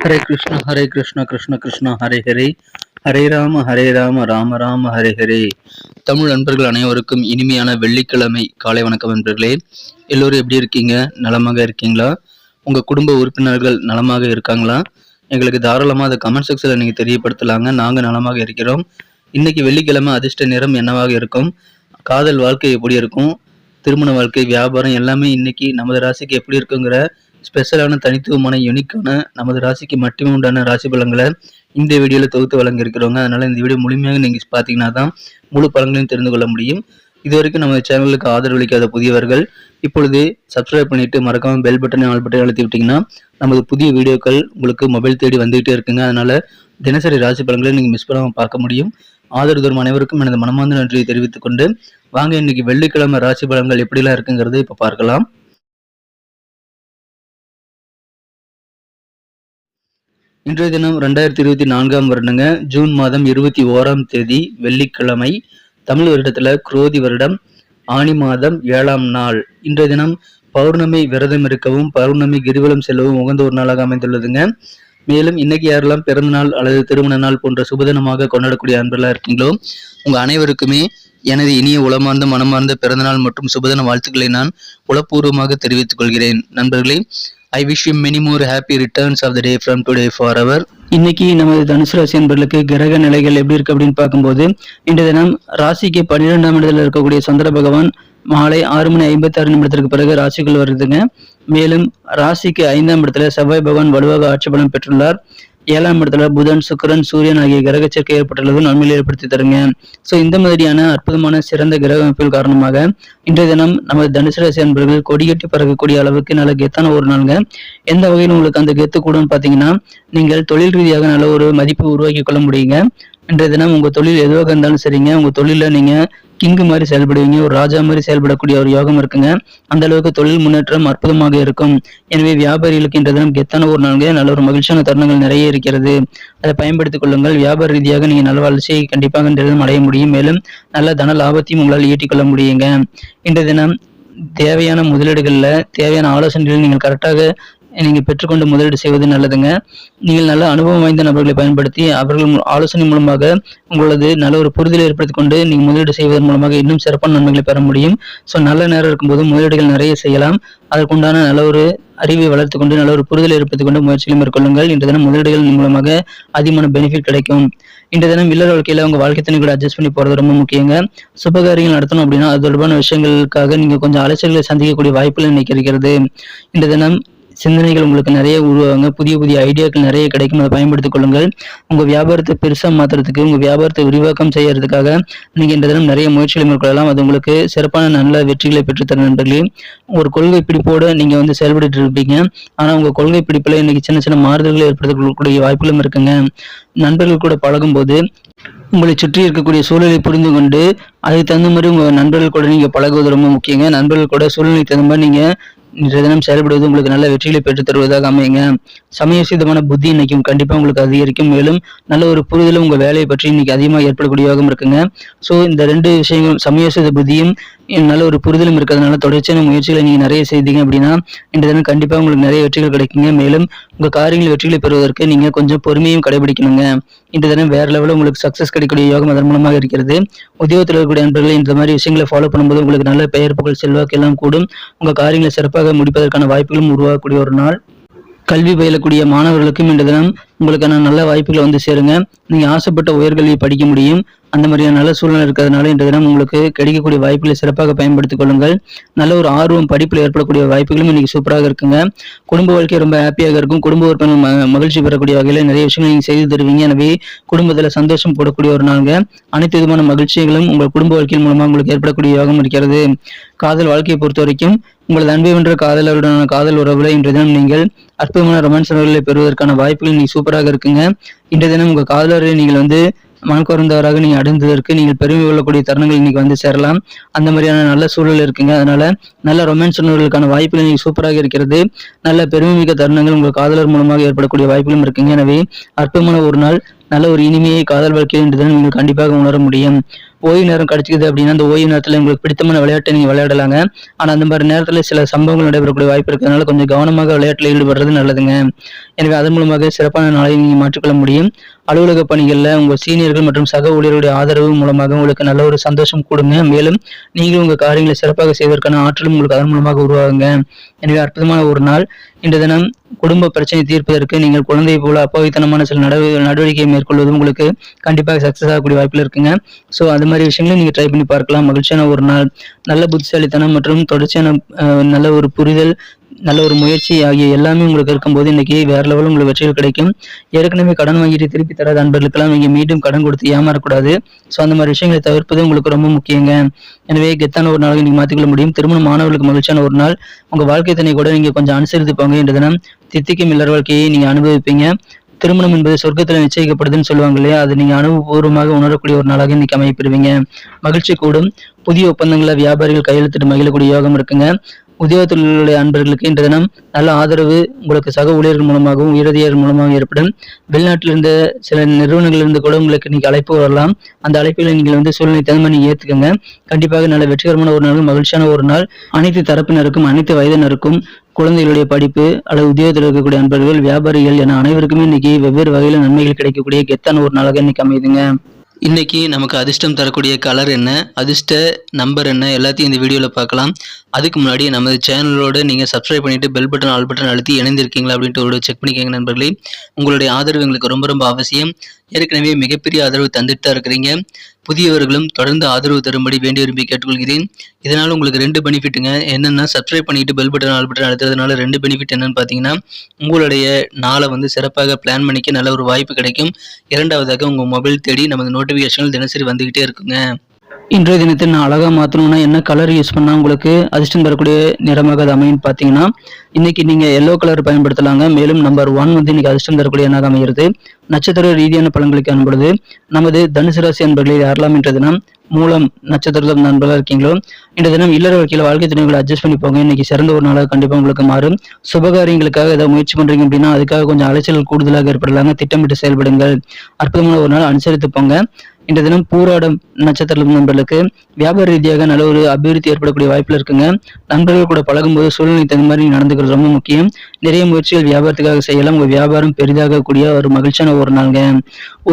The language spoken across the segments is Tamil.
ஹரே கிருஷ்ணா கிருஷ்ண கிருஷ்ணா ஹரே ஹரே, ஹரே ராம ராம ராம ஹரே ஹரே. தமிழ் நண்பர்கள் அனைவருக்கும் இனிமையான வெள்ளிக்கிழமை காலை வணக்கம் நண்பர்களே. எல்லோரும் எப்படி இருக்கீங்க? நலமாக இருக்கீங்களா? உங்கள் குடும்ப உறுப்பினர்கள் நலமாக இருக்காங்களா? எங்களுக்கு தாராளமாக அதை கமெண்ட் செக்ஷனில் நீங்கள் தெரியப்படுத்தலாங்க. நாங்கள் நலமாக இருக்கிறோம். இன்னைக்கு வெள்ளிக்கிழமை அதிர்ஷ்ட நிறம் என்னவாக இருக்கும்? காதல் வாழ்க்கை எப்படி இருக்கும்? திருமண வாழ்க்கை, வியாபாரம் எல்லாமே இன்னைக்கு நமது ராசிக்கு எப்படி இருக்குங்கிற ஸ்பெஷலான தனித்துவமான யூனிக்கான நமது ராசிக்கு மட்டுமே உண்டான ராசி பலன்களை இந்த வீடியோவில் தொகுத்து வழங்கியிருக்கிறோங்க. அதனால் இந்த வீடியோ முழுமையாக நீங்கள் பார்த்தீங்கன்னா தான் முழு பலன்களையும் தெரிந்து கொள்ள முடியும். இது வரைக்கும் நம்ம சேனலுக்கு ஆதரவளிக்காத புதியவர்கள் இப்பொழுது சப்ஸ்கிரைப் பண்ணிவிட்டு மறக்காமல் பெல் பட்டனை ஆல் பட்டனை அழுத்தி விட்டிங்கன்னா நமது புதிய வீடியோக்கள் உங்களுக்கு மொபைல் தேடி வந்துகிட்டே இருக்குங்க. அதனால் தினசரி ராசி பலன்களை நீங்கள் மிஸ் பண்ணாமல் பார்க்க முடியும். ஆதரவு தரும் அனைவருக்கும் எனது மனமார்ந்த நன்றியை தெரிவித்துக் கொண்டு வாங்க இன்னைக்கு வெள்ளிக்கிழமை ராசி பலன்கள் எப்படிலாம் இருக்குங்கிறது இப்போ பார்க்கலாம். இன்றைய தினம் 2024 வருடங்க ஜூன் மாதம் 21ஆம் தேதி வெள்ளிக்கிழமை. தமிழ் வருடத்துல குரோதி வருடம் ஆனி மாதம் 7ஆம் நாள். இன்றைய தினம் பௌர்ணமி விரதம் இருக்கவும் பௌர்ணமி கிரிவலம் செல்லவும் உகந்த ஒரு நாளாக அமைந்துள்ளதுங்க. மேலும் இன்னைக்கு யாரெல்லாம் பிறந்த நாள் அல்லது திருமண நாள் போன்ற சுபதினமாக கொண்டாடக்கூடிய அன்பர்களா இருக்கீங்களோ உங்க அனைவருக்குமே எனது இனிய உளமார்ந்த மனமார்ந்த பிறந்தநாள் மற்றும் சுபதின வாழ்த்துக்களை நான் உளப்பூர்வமாக தெரிவித்துக் கொள்கிறேன். நண்பர்களே, I wish you many more happy returns of the day from today forever. இன்னைக்கு நமது தனுசு ராசி என்பர்களுக்கு கிரக நிலைகள் எப்படி இருக்கு அப்படின்னு பார்க்கும்போது இன்றைய தினம் ராசிக்கு 12ஆம் இடத்துல இருக்கக்கூடிய சந்திர பகவான் மாலை 6:56 பிறகு ராசிக்குள் வருதுங்க. மேலும் ராசிக்கு 5ஆம் இடத்துல செவ்வாய் பகவான் வலுவாக ஆட்சி பலம் பெற்றுள்ளார். 7ஆம் இடத்துல புதன், சுக்கிரன், சூரியன் ஆகிய கிரக சேர்க்கை ஏற்பட்டுள்ளது நன்மையை ஏற்படுத்தி தருங்க. ஸோ இந்த மாதிரியான அற்புதமான சிறந்த கிரக அமைப்பில் காரணமாக இன்றைய தினம் நமது தனுசு ராசி அன்பர்கள் கொடிகட்டி பறக்கக்கூடிய அளவுக்கு நல்ல கெத்தான ஒரு நாளுங்க. எந்த வகையில் உங்களுக்கு அந்த கெத்து கூடன்னு பார்த்தீங்கன்னா நீங்கள் தொழில் ரீதியாக நல்ல ஒரு மதிப்பு உருவாக்கி கொள்ள முடியுங்க. இன்றைய தினம் உங்க தொழில் எதுவாக இருந்தாலும் சரிங்க, உங்க தொழில நீங்க கிங்கு மாதிரி செயல்படுவீங்க, ஒரு ராஜா மாதிரி செயல்படக்கூடிய ஒரு யோகம் இருக்குங்க. அந்த அளவுக்கு தொழில் முன்னேற்றம் அற்புதமாக இருக்கும். எனவே வியாபாரிகளுக்கு இன்றைய தினம் கெத்தான ஒரு நாளுங்க, நல்ல ஒரு மகிழ்ச்சியான தருணங்கள் நிறைய இருக்கிறது. அதை பயன்படுத்திக் கொள்ளுங்கள். வியாபார ரீதியாக நீங்க நல்ல வளர்ச்சியை கண்டிப்பாக இன்றைய தினம் அடைய முடியும். மேலும் நல்ல தன லாபத்தையும் உங்களால் ஈட்டிக்கொள்ள முடியுங்க. இன்றைய தினம் தேவையான முதலீடுகள்ல தேவையான ஆலோசனைகளை நீங்கள் கரெக்டாக நீங்க பெற்றுக்கொண்டு முதலீடு செய்வது நல்லதுங்க. நீங்கள் நல்ல அனுபவம் வாய்ந்த நபர்களை பயன்படுத்தி அவர்கள் ஆலோசனை மூலமாக உங்களது நல்ல ஒரு புரிதலை ஏற்படுத்திக் கொண்டு நீங்க முதலீடு செய்வதன் மூலமாக இன்னும் சிறப்பான நன்மைகளை பெற முடியும். ஸோ நல்ல நேரம் இருக்கும்போது முதலீடுகள் நிறைய செய்யலாம். அதற்குண்டான நல்ல ஒரு அறிவை வளர்த்து கொண்டு நல்ல ஒரு புரிதலை ஏற்படுத்திக் கொண்டு முயற்சிகளை மேற்கொள்ளுங்கள். இன்றைய தினம் முதலீடுகள் மூலமாக அதிகமான பெனிஃபிட் கிடைக்கும். இன்றைய தினம் இல்லற வாழ்க்கையில உங்க வாழ்க்கை துணை கூட அட்ஜஸ்ட் பண்ணி போறது ரொம்ப முக்கியங்க. சுபகாரியங்கள் நடத்தணும் அப்படின்னா அது தொடர்பான விஷயங்களுக்காக நீங்க கொஞ்சம் அலைச்சல்களை சந்திக்கக்கூடிய வாய்ப்புகள் இன்னைக்கு இருக்கிறது. இன்றைய தினம் சிந்தனைகள் உங்களுக்கு நிறைய உருவாங்க, புதிய புதிய ஐடியாக்கள் நிறைய கிடைக்கும். அதை பயன்படுத்திக் கொள்ளுங்கள். உங்க வியாபாரத்தை பெருசா மாத்துறதுக்கு, உங்க வியாபாரத்தை விரிவாக்கம் செய்யறதுக்காக நீங்க இந்த தினம் நிறைய முயற்சிகளை மேற்கொள்ளலாம். அது உங்களுக்கு சிறப்பான நல்ல வெற்றிகளை பெற்றுத்தரும் நண்பர்களே. ஒரு கொள்கை பிடிப்போடு நீங்க செயல்பட்டு இருப்பீங்க. ஆனா உங்க கொள்கை பிடிப்புல இன்னைக்கு சின்ன சின்ன மாறுதல்களை ஏற்படுத்தக்கூடிய வாய்ப்புகளும் இருக்குங்க. நண்பர்கள் கூட பழகும் போது உங்களை சுற்றி இருக்கக்கூடிய சூழலை புரிந்து கொண்டு அதுக்கு தகுந்த மாதிரி உங்க நண்பர்கள் கூட நீங்க பழகுவது ரொம்ப முக்கியங்க. நண்பர்கள் கூட சூழ்நிலைக்கு தகுந்த மாதிரி நீங்க இன்றைய தினம் செயல்படுவது உங்களுக்கு நல்ல வெற்றிகளை பெற்றுத் தருவதாக அமையுங்க. சமயோசிதமான புத்தி இன்னைக்கு கண்டிப்பா உங்களுக்கு அதிகரிக்கும். மேலும் நல்ல ஒரு புரிதலும் உங்க வேலையை பற்றி இன்னைக்கு அதிகமாக ஏற்படக்கூடிய யோகம் இருக்குங்க. ஸோ இந்த ரெண்டு விஷயங்களும் சமயோசித புத்தியும் நல்ல ஒரு புரிதலும் இருக்கிறதுனால தொடர்ச்சியான முயற்சிகளை நீங்க நிறைய செய்தீங்க அப்படின்னா இன்றைய தினம் கண்டிப்பா உங்களுக்கு நிறைய வெற்றிகள் கிடைக்குங்க. மேலும் உங்க காரியங்கள் வெற்றிகளை பெறுவதற்கு நீங்க கொஞ்சம் பொறுமையும் கடைபிடிக்கணுங்க. இன்றைய தினம் வேற லெவலில் உங்களுக்கு சக்சஸ் கிடைக்கக்கூடிய யோகம் அதன் மூலமாக இருக்கிறது. உத்தியோகத்தில் இருக்கக்கூடிய நண்பர்கள் இந்த மாதிரி விஷயங்களை ஃபாலோ பண்ணும்போது உங்களுக்கு நல்ல பெயர் புகழ் செல்வாக்கு எல்லாம் கூடும். உங்க காரியங்களை சிறப்பாக முடிப்பதற்கான வாய்ப்புகளும் உருவாகக்கூடிய ஒரு நாள். கல்வி பயிலக்கூடிய மாணவர்களுக்கும் இன்றைய தினம் உங்களுக்கான நல்ல வாய்ப்புகளை சேருங்க. நீங்க ஆசைப்பட்ட உயர்கல்வியை படிக்க முடியும். அந்த மாதிரியான நல்ல சூழ்நிலை இருக்கிறதுனால இன்றைய தினம் உங்களுக்கு கிடைக்கக்கூடிய வாய்ப்புகளை சிறப்பாக பயன்படுத்திக் கொள்ளுங்கள். நல்ல ஒரு ஆர்வம் படிப்பில் ஏற்படக்கூடிய வாய்ப்புகளும் இன்னைக்கு சூப்பராக இருக்குங்க. குடும்ப வாழ்க்கை ரொம்ப ஹாப்பியாக இருக்கும். குடும்ப உறுப்பினர் மகிழ்ச்சி பெறக்கூடிய வகையில் நிறைய விஷயங்கள் நீங்க செய்து தருவீங்க. எனவே குடும்பத்துல சந்தோஷம் போடக்கூடிய ஒரு நாளுங்க. அனைத்து விதமான மகிழ்ச்சிகளும் உங்கள் குடும்ப வாழ்க்கையின் மூலமாக உங்களுக்கு ஏற்படக்கூடிய யோகம் இருக்கிறது. காதல் வாழ்க்கையை பொறுத்த வரைக்கும் உங்களது அன்பை வென்ற காதலருடனான காதல் உறவுல இன்றைய தினம் நீங்கள் அற்புதமான ரொமான்ஸ் உறவுகளை பெறுவதற்கான வாய்ப்புகள் இன்னைக்கு சூப்பராக இருக்குங்க. இன்றைய தினம் உங்க காதலரை நீங்கள் மனக்குறந்தவராக நீங்க அடைந்ததற்கு நீங்கள் பெருமை கொள்ளக்கூடிய தருணங்கள் இன்னைக்கு சேரலாம். அந்த மாதிரியான நல்ல சூழல் இருக்குங்க. அதனால நல்ல ரொமான்ஸ் உணர்வுகளுக்கான வாய்ப்புகள் இன்னைக்கு சூப்பராக இருக்கிறது. நல்ல பெருமை மிக்க தருணங்கள் உங்கள் காதலர் மூலமாக ஏற்படக்கூடிய வாய்ப்புகளும் இருக்குங்க. எனவே அற்புதமான ஒரு நாள். நல்ல ஒரு இனிமையை காதல் வாழ்க்கை என்றுதான் நீங்கள் கண்டிப்பாக உணர முடியும். ஓய்வு நேரம் கிடைச்சிக்குது அப்படின்னா அந்த ஓய்வு நேரத்தில் உங்களுக்கு பிடித்தமான விளையாட்டை நீங்கள் விளையாடலாங்க. ஆனால் அந்த மாதிரி நேரத்தில் சில சம்பவங்கள் நடைபெறக்கூடிய வாய்ப்பு இருக்கிறதுனால கொஞ்சம் கவனமாக விளையாட்டில் ஈடுபடுறது நல்லதுங்க. எனவே அதன் மூலமாக சிறப்பான நாளை நீங்கள் மாற்றிக்கொள்ள முடியும். அலுவலக பணிகளில் உங்கள் சீனியர்கள் மற்றும் சக ஊழியர்களுடைய ஆதரவு மூலமாக உங்களுக்கு நல்ல ஒரு சந்தோஷம் கொடுங்க. மேலும் நீங்கள் உங்கள் காரியங்களை சிறப்பாக செய்வதற்கான ஆற்றலும் உங்களுக்கு அதன் மூலமாக உருவாகுங்க. எனவே அற்புதமான ஒரு நாள். இன்று தினம் குடும்ப பிரச்சனை தீர்ப்பதற்கு நீங்கள் குழந்தை போல அப்பாவித்தனமான சில நடவடிக்கையை மேற்கொள்வது உங்களுக்கு கண்டிப்பாக சக்சஸ் ஆகக்கூடிய வாய்ப்பில் இருக்குங்க. ஸோ அது மாதிரி விஷயங்களையும் நீங்கள் ட்ரை பண்ணி பார்க்கலாம். மகிழ்ச்சியான ஒரு நாள். நல்ல புத்திசாலித்தனம் மற்றும் தொடர்ச்சியான நல்ல ஒரு புரிதல், நல்ல ஒரு முயற்சி ஆகிய எல்லாமே உங்களுக்கு இருக்கும்போது இன்னைக்கு வேற லெவலில் உங்களுக்கு வெற்றிகள் கிடைக்கும். ஏற்கனவே கடன் வாங்கிட்டு திருப்பி தராத அன்பர்களுக்கெல்லாம் நீங்க மீண்டும் கடன் கொடுத்து ஏமாறக்கூடாது. ஸோ அந்த மாதிரி விஷயங்களை தவிர்ப்பது உங்களுக்கு ரொம்ப முக்கியங்க. எனவே கெத்தான ஒரு நாளாக நீங்க மாற்றிக்கொள்ள முடியும். திருமணம் மாணவர்களுக்கு மகிழ்ச்சியான ஒரு நாள். உங்க வாழ்க்கை தன்னை கூட நீங்க கொஞ்சம் அனுசரித்து போங்க. என்ற தினம் தித்திக்கும் இல்லற வாழ்க்கையை நீங்க அனுபவிப்பீங்க. திருமணம் என்பது சொர்க்கத்துல நிச்சயிக்கப்படுதுன்னு சொல்லுவாங்க இல்லையா, அது நீங்க அனுபவபூர்வமாக உணரக்கூடிய ஒரு நாளாக இன்னைக்கு அமைப்பெறுவீங்க. மகிழ்ச்சி கூடும். புதிய ஒப்பந்தங்களை வியாபாரிகள் கையெழுத்திட்டு மகிழக்கூடிய யோகம் இருக்குங்க. உத்தியோகத்திலுடைய அன்பர்களுக்கு இன்று தினம் நல்ல ஆதரவு உங்களுக்கு சக ஊழியர்கள் மூலமாகவும் உயரதிகாரிகள் மூலமாகவும் ஏற்படும். வெளிநாட்டிலிருந்து சில நிறுவனங்களிலிருந்து கூட உங்களுக்கு இன்னைக்கு அழைப்பு வரலாம். அந்த அழைப்புகளை நீங்கள் சூழ்நிலை தகுந்த நீங்க ஏற்றுக்கங்க. கண்டிப்பாக நல்ல வெற்றிகரமான ஒரு நாள், மகிழ்ச்சியான ஒரு நாள். அனைத்து தரப்பினருக்கும் அனைத்து வயதினருக்கும் குழந்தைகளுடைய படிப்பு அல்லது உத்தியோகத்தில் இருக்கக்கூடிய அன்பர்கள், வியாபாரிகள் என அனைவருக்குமே இன்னைக்கு வெவ்வேறு வகையில நன்மைகள் கிடைக்கக்கூடிய கெத்தான ஒரு நாளாக இன்னைக்கு அமையுதுங்க. இன்னைக்கு நமக்கு அதிர்ஷ்டம் தரக்கூடிய கலர் என்ன, அதிர்ஷ்ட நம்பர் என்ன, எல்லாத்தையும் இந்த வீடியோவில் பார்க்கலாம். அதுக்கு முன்னாடி நமது சேனலோட நீங்கள் சப்ஸ்கிரைப் பண்ணிட்டு பெல் பட்டன் ஆல் பட்டன் அழுத்தி இணைந்திருக்கீங்களா அப்படின்ட்டு ஒரு செக் பண்ணிக்கோங்க நண்பர்களே. உங்களுடைய ஆதரவு எங்களுக்கு ரொம்ப ரொம்ப அவசியம். ஏற்கனவே மிகப்பெரிய ஆதரவு தந்துட்டு தான் இருக்கிறீங்க. புதியவர்களும் தொடர்ந்து ஆதரவு தரும்படி வேண்டி விரும்பி கேட்டுக்கொள்கிறேன். இதனால் உங்களுக்கு 2 பெனிஃபிட்டுங்க. என்னென்னா சப்ஸ்கிரைப் பண்ணிட்டு பெல் பட்டன் ஆல் பட்டன் அழுத்துறதுனால 2 பெனிஃபிட் என்னன்னு பார்த்தீங்கன்னா, உங்களுடைய நாளை சிறப்பாக பிளான் பண்ணிக்க நல்ல ஒரு வாய்ப்பு கிடைக்கும். இரண்டாவதாக உங்கள் மொபைல் தேடி நமது நோட்டிஃபிகேஷன்கள் தினசரி வந்துகிட்டே இருக்குங்க. இன்றைய தினத்தை நான் அழகாக மாற்றணும்னா என்ன கலர் யூஸ் பண்ணால் உங்களுக்கு அதிர்ஷ்டம் தரக்கூடிய நிறமாக அது அமையும் பார்த்தீங்கன்னா, இன்னைக்கு நீங்கள் எல்லோ கலர் பயன்படுத்தலாங்க. மேலும் நம்பர் 1 இன்னைக்கு அதிர்ஷ்டம் தரக்கூடிய எண்ணாக அமைகிறது. நட்சத்திர ரீதியான பலன்களுக்கு அன்படுது நமது தனுசு ராசி அன்பர்களை யாரெல்லாம் என்ற தினம் மூலம் நட்சத்திர நண்பர்களாக இருக்கீங்களோ இந்த தினம் இல்லற வாழ்க்கையில் வாழ்க்கை துணைகளை அட்ஜஸ்ட் பண்ணி போங்க. இன்னைக்கு சிறந்த ஒரு நாளாக கண்டிப்பாக உங்களுக்கு மாறும். சுபகாரியங்களுக்காக ஏதாவது முயற்சி பண்றீங்க அப்படின்னா அதுக்காக கொஞ்சம் அலைச்சல் கூடுதலாக ஏற்படலாங்க. திட்டமிட்டு செயல்படுங்கள். அற்புதமான ஒரு நாள், அனுசரித்து போங்க. இந்த தினம் பூராடம் நட்சத்திர நண்பர்களுக்கு வியாபார ரீதியாக நல்ல ஒரு அபிவிருத்தி ஏற்படக்கூடிய வாய்ப்புல இருக்குங்க. நண்பர்கள் கூட பழகும்போது சூழ்நிலை தகுந்த மாதிரி நடந்துக்கிறது ரொம்ப முக்கியம். நிறைய முயற்சிகள் வியாபாரத்துக்காக செய்யலாம். உங்க வியாபாரம் பெரிதாக கூடிய ஒரு மகிழ்ச்சியான ஒரு நாளுங்க.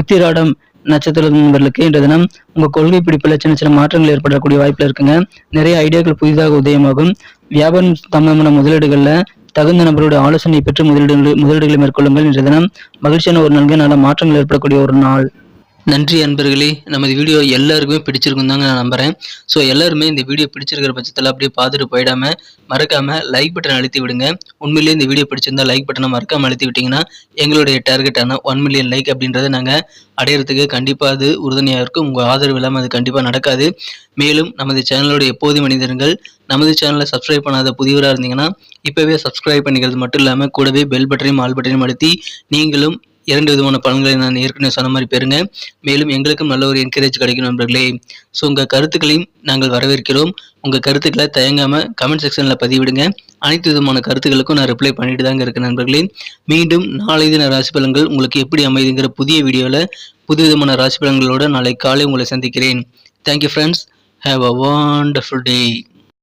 உத்திராடம் நட்சத்திர நண்பர்களுக்கு இன்ற தினம் உங்க கொள்கை பிடிப்புல சின்ன சின்ன மாற்றங்கள் ஏற்படக்கூடிய வாய்ப்புல இருக்குங்க. நிறைய ஐடியாக்கள் புதிதாக உதயமாகும். வியாபாரம் சம்பந்தமான முதலீடுகள்ல தகுந்த நபருடைய ஆலோசனை பெற்று முதலீடுகளை மேற்கொள்ளுங்கள். இன்ற தினம் மகிழ்ச்சியான ஒரு நாளுங்க. நல்ல மாற்றங்கள் ஏற்படக்கூடிய ஒரு நாள். நன்றி அன்பர்களே. நமது வீடியோ எல்லாருக்குமே பிடிச்சிருக்கும் தாங்க நான் நம்புறேன். ஸோ எல்லாருமே இந்த வீடியோ பிடிச்சிருக்கிற பட்சத்தில் அப்படியே பார்த்துட்டு போயிடாம மறக்காம லைக் பட்டன் அழுத்தி விடுங்க. உண்மையிலேயே இந்த வீடியோ பிடிச்சிருந்தா லைக் பட்டனை மறக்காம அழுத்தி விட்டீங்கன்னா எங்களுடைய டார்கெட்டான 1 மில்லியன் லைக் அப்படின்றத நாங்கள் அடையிறதுக்கு கண்டிப்பாக அது உறுதுணையாக இருக்கும். உங்கள் ஆதரவு இல்லாமல் அது கண்டிப்பாக நடக்காது. மேலும் நமது சேனலோட எப்போது மனிதர்கள் நமது சேனலை சப்ஸ்கிரைப் பண்ணாத புதியவராக இருந்தீங்கன்னா இப்போவே சப்ஸ்கிரைப் பண்ணிக்கிறது மட்டும் இல்லாமல் கூடவே பெல் பட்டனையும் ஆல் பட்டனையும் அழுத்தி நீங்களும் 2 விதமான பலன்களை நான் ஏற்கனவே சொன்ன மாதிரி பெறுங்க. மேலும் எங்களுக்கும் நல்ல ஒரு என்கரேஜ் கிடைக்கும் நண்பர்களே. ஸோ உங்கள் கருத்துக்களையும் நாங்கள் வரவேற்கிறோம். உங்கள் கருத்துக்களை தயங்காமல் கமெண்ட் செக்ஷனில் பதிவிடுங்க. அனைத்து விதமான கருத்துக்களுக்கும் நான் ரிப்ளை பண்ணிட்டு தாங்க இருக்கேன் நண்பர்களே. மீண்டும் நாளை தின ராசி பலன்கள் உங்களுக்கு எப்படி அமைதுங்கிற புதிய வீடியோவில் புது விதமான ராசி பலன்களோட நாளை காலை உங்களை சந்திக்கிறேன். Thank you friends. Have a wonderful day.